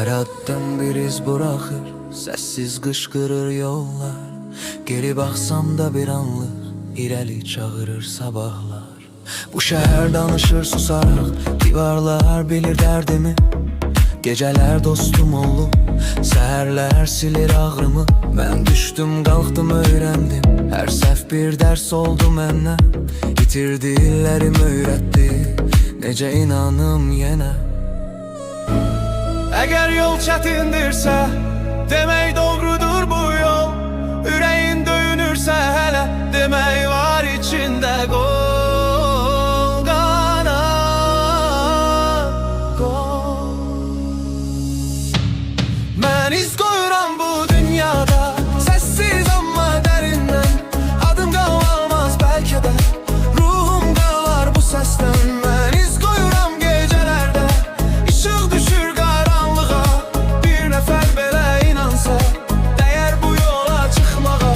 Her addım bir iz bırakır, sessiz qışqırır yollar. Geri baxsam da bir anlıq, irəli çağırır sabahlar. Bu şəhər danışır susaraq, divarlar bilir dərdimi. Gecələr dostum olub, səhərlər silir ağrımı. Mən düşdüm, qalxdım, öyrəndim, hər səhv bir dərs oldu məndən. İtirdi illərim, öyrətdi, necə inanım yenə. Əgər yol çətindirsə, demək doğrudur bu yol. Ürəyin döyünürsə hələ, demək var içində qol. Qanat, qol. Mən iz qoyuram bu dünyada, səssiz amma dərindən. Adım qalmaz bəlkə də, ruhum qalar bu səsdən. Mən iz qoyuram gecələrdə, işıq düşür qaranlığa. Bir nəfər belə inansa, dəyər bu yola çıxmağa.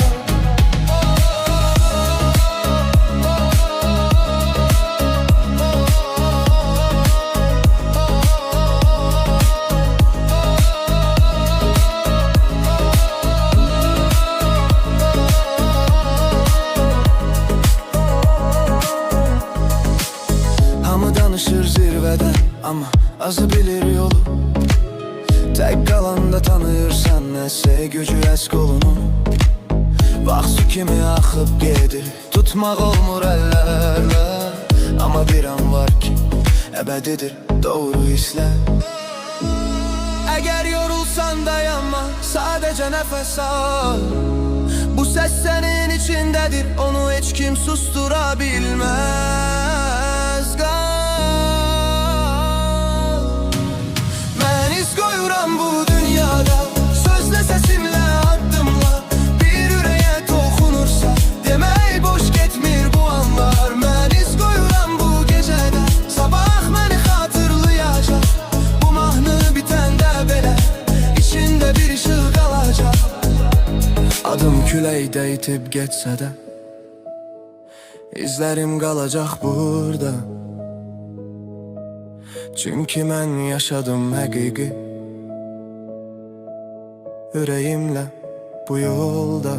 Hamı danışır zirvədən, amma azı bilir yolu. Tək qalanda tanıyırsan nəsə gücü əs qolunu. Vaxt su kimi axıb gedir, tutmaq olmur əllərlə. Amma bir an var ki, əbədidir doğru hisslər. Əgər yorulsan dayanma, sadəcə nəfəs al. Bu səs sənin içindədir, onu heç kim sustura bilməz. Qal. Mən iz qoyuram bu dünyada, sözlə, səsimlə, addımla. Bir ürəyə toxunursa, demək boş getmir bu anlar. Mən iz qoyuram bu gecədə, sabah məni xatırlayacaq. Bu mahnı bitəndə belə, içində bir işıq qalacaq. Adım küləkdə itib getsə də, izlərim qalacaq burada. Çünki mən yaşadım həqiqi, ürəyimlə bu yolda.